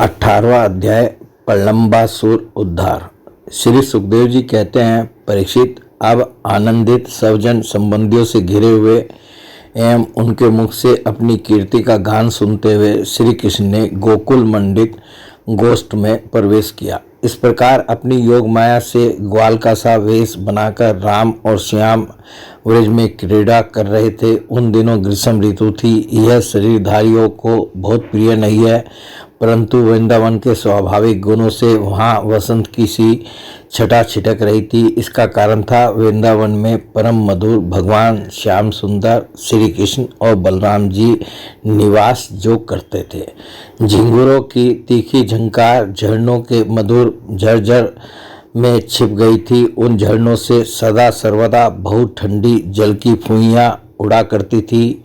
18वां अध्याय प्रलंबासुर उद्धार। श्री सुखदेव जी कहते हैं, परीक्षित, अब आनंदित सवजन संबंधियों से घिरे हुए एवं उनके मुख से अपनी कीर्ति का गान सुनते हुए श्री कृष्ण ने गोकुल मंडित गोष्ठ में प्रवेश किया। इस प्रकार अपनी योग माया से ग्वाल का सा वेश बनाकर राम और श्याम व्रज में क्रीड़ा कर रहे थे। उन दिनों ग्रीष्म ऋतु थी। यह शरीरधारियों को बहुत प्रिय नहीं है, परंतु वृंदावन के स्वाभाविक गुणों से वहाँ वसंत की सी छटा छिटक रही थी। इसका कारण था वृंदावन में परम मधुर भगवान श्याम सुंदर श्री कृष्ण और बलराम जी निवास जो करते थे। झिंगुरों की तीखी झंकार झरनों के मधुर झरझर में छिप गई थी। उन झरनों से सदा सर्वदा बहुत ठंडी जल की फुइयाँ उड़ा करती थी,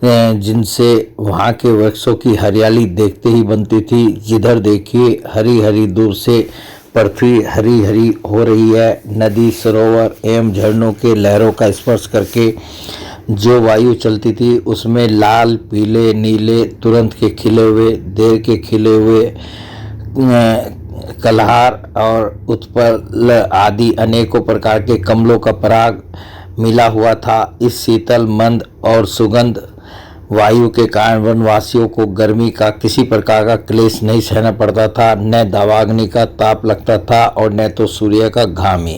जिनसे वहाँ के वृक्षों की हरियाली देखते ही बनती थी। जिधर देखिए हरी हरी दूर से पृथ्वी हरी हरी हो रही है। नदी, सरोवर एवं झरनों के लहरों का स्पर्श करके जो वायु चलती थी, उसमें लाल, पीले, नीले, तुरंत के खिले हुए, देर के खिले हुए, कलहार और उत्पल आदि अनेकों प्रकार के कमलों का पराग मिला हुआ था। इस शीतल, मंद और सुगंध वायु के कारण वनवासियों को गर्मी का किसी प्रकार का क्लेश नहीं सहना पड़ता था। न दावाग्नि का ताप लगता था और न तो सूर्य का घाम ही।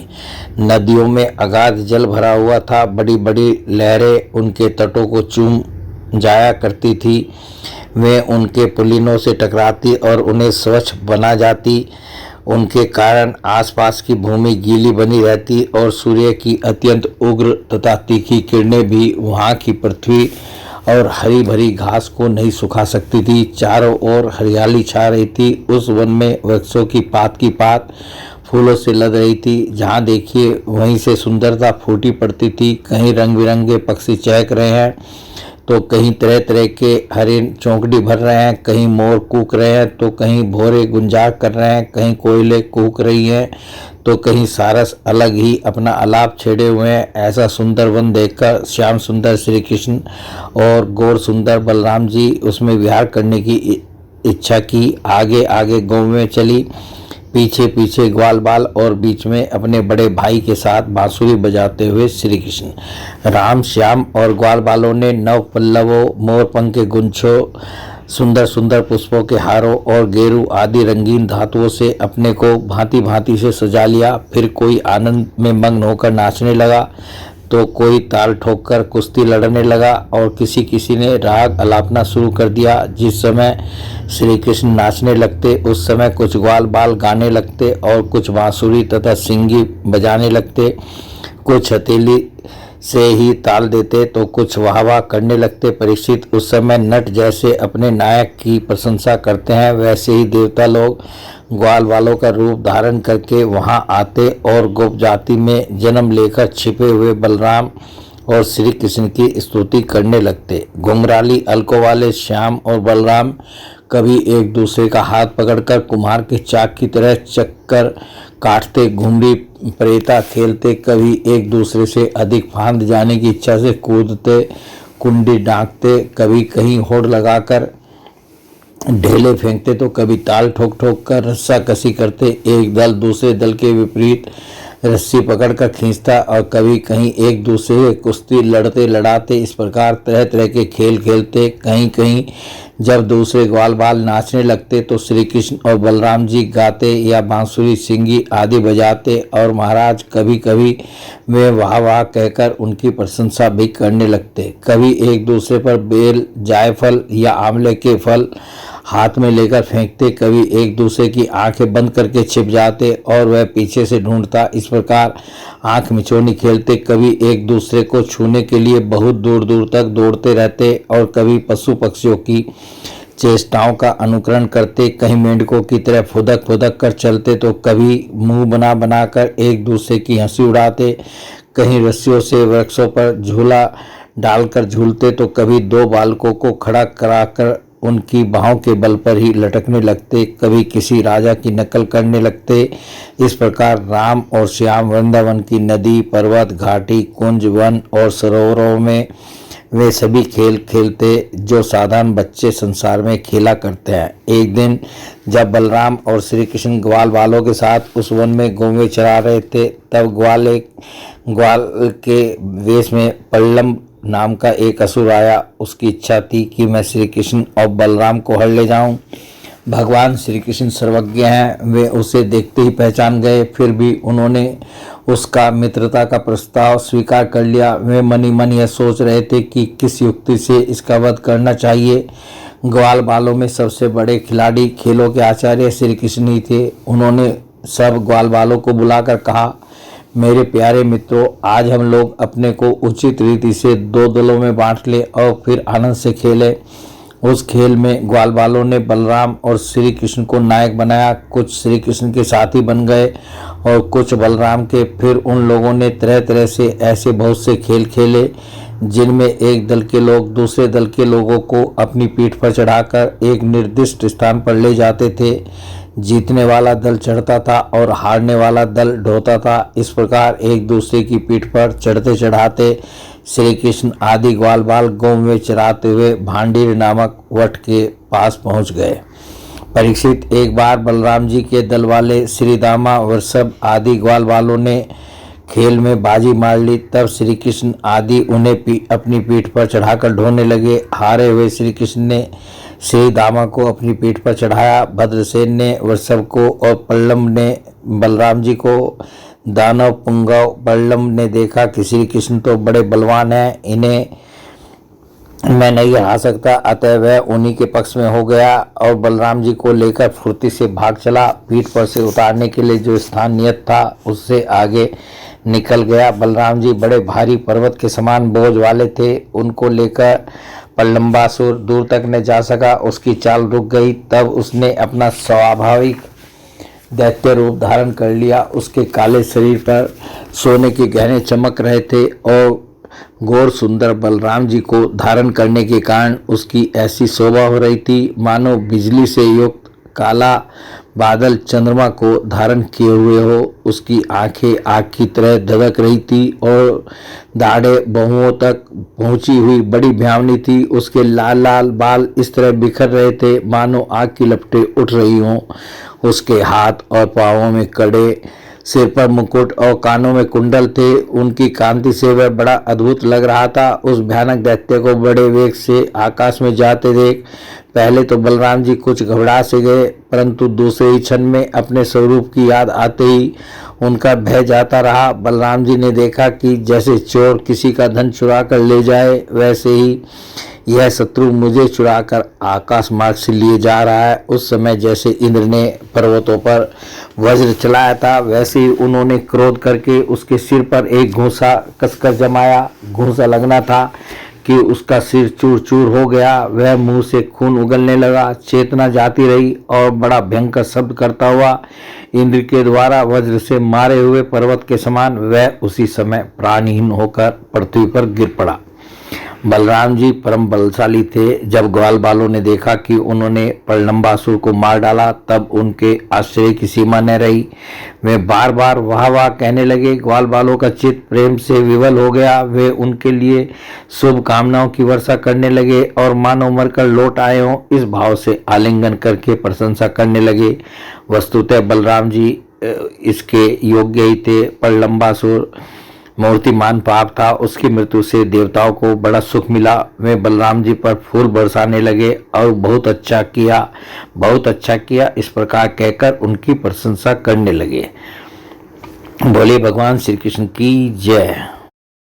नदियों में अगाध जल भरा हुआ था। बड़ी बड़ी लहरें उनके तटों को चूम जाया करती थी। वे उनके पुलिनों से टकराती और उन्हें स्वच्छ बना जाती। उनके कारण आसपास की भूमि गीली बनी रहती और सूर्य की अत्यंत उग्र तथा तीखी किरणें भी वहाँ की पृथ्वी और हरी भरी घास को नहीं सुखा सकती थी। चारों ओर हरियाली छा रही थी। उस वन में वृक्षों की पात फूलों से लद रही थी। जहाँ देखिए वहीं से सुंदरता फूटी पड़ती थी। कहीं रंग बिरंगे पक्षी चहक रहे हैं, तो कहीं तरह तरह के हरिन चौंकड़ी भर रहे हैं, कहीं मोर कूक रहे हैं, तो कहीं भोरे गुंजार कर रहे हैं, कहीं कोयले कूक रही हैं, तो कहीं सारस अलग ही अपना आलाप छेड़े हुए हैं। ऐसा सुंदर वन देखकर श्याम सुंदर श्री कृष्ण और गौर सुंदर बलराम जी उसमें विहार करने की इच्छा की। आगे आगे गौ में चली, पीछे पीछे ग्वाल बाल और बीच में अपने बड़े भाई के साथ बांसुरी बजाते हुए श्री कृष्ण। राम, श्याम और ग्वाल बालों ने नव पल्लवों, मोरपंख के गुंछों, सुंदर सुंदर पुष्पों के हारों और गेरू आदि रंगीन धातुओं से अपने को भांति भांति से सजा लिया। फिर कोई आनंद में मग्न होकर नाचने लगा, तो कोई ताल ठोककर कुश्ती लड़ने लगा और किसी किसी ने राग अलापना शुरू कर दिया। जिस समय श्री कृष्ण नाचने लगते, उस समय कुछ ग्वाल बाल गाने लगते और कुछ बांसुरी तथा सिंगी बजाने लगते। कुछ हथेली से ही ताल देते तो कुछ वाह वाह करने लगते। परीक्षित, उस समय नट जैसे अपने नायक की प्रशंसा करते हैं, वैसे ही देवता लोग ग्वाल वालों का रूप धारण करके वहां आते और गोप जाति में जन्म लेकर छिपे हुए बलराम और श्री कृष्ण की स्तुति करने लगते। घुंघराली अलकों वाले श्याम और बलराम कभी एक दूसरे का हाथ पकड़कर कुम्हार के चाक की तरह चक्कर काटते, घुंडी प्रेता खेलते, कभी एक दूसरे से अधिक फांद जाने की इच्छा से कूदते, कुंडी डांकते, कभी कहीं होड़ लगाकर ढेले फेंकते, तो कभी ताल ठोक ठोक कर रस्सा कसी करते। एक दल दूसरे दल के विपरीत रस्सी पकड़कर खींचता और कभी कहीं एक दूसरे से कुश्ती लड़ते लड़ाते। इस प्रकार तरह तरह के खेल खेलते। कहीं कहीं जब दूसरे ग्वाल बाल नाचने लगते तो श्री कृष्ण और बलराम जी गाते या बांसुरी, सिंगी आदि बजाते और महाराज कभी कभी वे वाह वाह कहकर उनकी प्रशंसा भी करने लगते। कभी एक दूसरे पर बेल, जायफल या आंवले के फल हाथ में लेकर फेंकते, कभी एक दूसरे की आंखें बंद करके छिप जाते और वह पीछे से ढूंढता। इस प्रकार आंख मिचौनी खेलते। कभी एक दूसरे को छूने के लिए बहुत दूर दूर तक दौड़ते रहते और कभी पशु पक्षियों की चेष्टाओं का अनुकरण करते। कहीं मेंढकों की तरह फुदक फुदक कर चलते, तो कभी मुंह बना बनाकर एक दूसरे की हंसी उड़ाते। कहीं रस्सियों से वृक्षों पर झूला डालकर झूलते, तो कभी दो बालकों को खड़ा कराकर उनकी बाहों के बल पर ही लटकने लगते। कभी किसी राजा की नकल करने लगते। इस प्रकार राम और श्याम वृंदावन की नदी, पर्वत, घाटी, कुंज, वन और सरोवरों में वे सभी खेल खेलते जो साधारण बच्चे संसार में खेला करते हैं। एक दिन जब बलराम और श्री कृष्ण ग्वाल बालों के साथ उस वन में गौवें चरा रहे थे, तब ग्वाल के वेश में पल्लम नाम का एक असुर आया। उसकी इच्छा थी कि मैं श्री कृष्ण और बलराम को हर ले जाऊं। भगवान श्री कृष्ण सर्वज्ञ हैं, वे उसे देखते ही पहचान गए। फिर भी उन्होंने उसका मित्रता का प्रस्ताव स्वीकार कर लिया। वे मन ही मन यह सोच रहे थे कि किस युक्ति से इसका वध करना चाहिए। ग्वाल बालों में सबसे बड़े खिलाड़ी, खेलों के आचार्य श्री कृष्ण ही थे। उन्होंने सब ग्वाल बालों को बुलाकर कहा, मेरे प्यारे मित्रों, आज हम लोग अपने को उचित रीति से दो दलों में बांट ले और फिर आनंद से खेलें। उस खेल में ग्वाल बालों ने बलराम और श्री कृष्ण को नायक बनाया। कुछ श्री कृष्ण के साथी बन गए और कुछ बलराम के। फिर उन लोगों ने तरह तरह से ऐसे बहुत से खेल खेले जिनमें एक दल के लोग दूसरे दल के लोगों को अपनी पीठ पर चढ़ाकर एक निर्दिष्ट स्थान पर ले जाते थे। जीतने वाला दल चढ़ता था और हारने वाला दल ढोता था। इस प्रकार एक दूसरे की पीठ पर चढ़ते चढ़ाते श्री कृष्ण आदि ग्वाल बाल गौवें चराते हुए भांडीर नामक वट के पास पहुंच गए। परीक्षित, एक बार बलराम जी के दल वाले श्री दामा, वृषभ आदि ग्वाल बालों ने खेल में बाजी मार ली। तब श्री कृष्ण आदि उन्हें अपनी पीठ पर चढ़ाकर ढोने लगे। हारे हुए श्री कृष्ण ने श्री दामा को अपनी पीठ पर चढ़ाया। भद्रसेन ने वृषभ को और पल्लम ने बलराम जी को। दानव पुंगव पल्लम ने देखा कि श्री कृष्ण तो बड़े बलवान हैं, इन्हें मैं नहीं हरा सकता, अतः वह उन्हीं के पक्ष में हो गया और बलराम जी को लेकर फुर्ती से भाग चला। पीठ पर से उतारने के लिए जो स्थान नियत था उससे आगे निकल गया। बलराम जी बड़े भारी पर्वत के समान बोझ वाले थे। उनको लेकर पल्लम्बासुर दूर तक न जा सका। उसकी चाल रुक गई। तब उसने अपना स्वाभाविक दैत्य रूप धारण कर लिया। उसके काले शरीर पर सोने के गहने चमक रहे थे और गौर सुंदर बलराम जी को धारण करने के कारण उसकी ऐसी शोभा हो रही थी मानो बिजली से युक्त काला बादल चंद्रमा को धारण किए हुए हो। उसकी आंखें आग की तरह धधक रही थी और दाढ़ें बहुओं तक पहुंची हुई बड़ी भयावनी थी। उसके लाल लाल बाल इस तरह बिखर रहे थे मानो आग की लपटें उठ रही हों। उसके हाथ और पांवों में कड़े, सिर पर मुकुट और कानों में कुंडल थे। उनकी कांति से वह बड़ा अद्भुत लग रहा था। उस भयानक दैत्य को बड़े वेग से आकाश में जाते देख पहले तो बलराम जी कुछ घबरा से गए, परंतु दूसरे ही क्षण में अपने स्वरूप की याद आते ही उनका भय जाता रहा। बलराम जी ने देखा कि जैसे चोर किसी का धन चुरा कर ले जाए, वैसे ही यह शत्रु मुझे चुराकर आकाश मार्ग से लिए जा रहा है। उस समय जैसे इंद्र ने पर्वतों पर वज्र चलाया था, वैसे ही उन्होंने क्रोध करके उसके सिर पर एक घूंसा कसकर जमाया। घूंसा लगना था कि उसका सिर चूर चूर हो गया। वह मुंह से खून उगलने लगा। चेतना जाती रही और बड़ा भयंकर शब्द करता हुआ इंद्र के द्वारा वज्र से मारे हुए पर्वत के समान वह उसी समय प्राणहीन होकर पृथ्वी पर गिर पड़ा। बलराम जी परम बलशाली थे। जब ग्वाल बालों ने देखा कि उन्होंने पल्लम्बासुर को मार डाला, तब उनके आश्चर्य की सीमा न रही। वे बार बार वाह वाह कहने लगे। ग्वाल बालों का चित्त प्रेम से विवल हो गया। वे उनके लिए शुभ कामनाओं की वर्षा करने लगे और मानो मरकर लौट आए हों इस भाव से आलिंगन करके प्रशंसा करने लगे। वस्तुतः बलराम जी इसके योग्य ही थे। पल्लम्बासुर मूर्तिमान पाप था। उसकी मृत्यु से देवताओं को बड़ा सुख मिला। वे बलराम जी पर फूल बरसाने लगे और बहुत अच्छा किया इस प्रकार कहकर उनकी प्रशंसा करने लगे। बोले भगवान श्री कृष्ण की जय।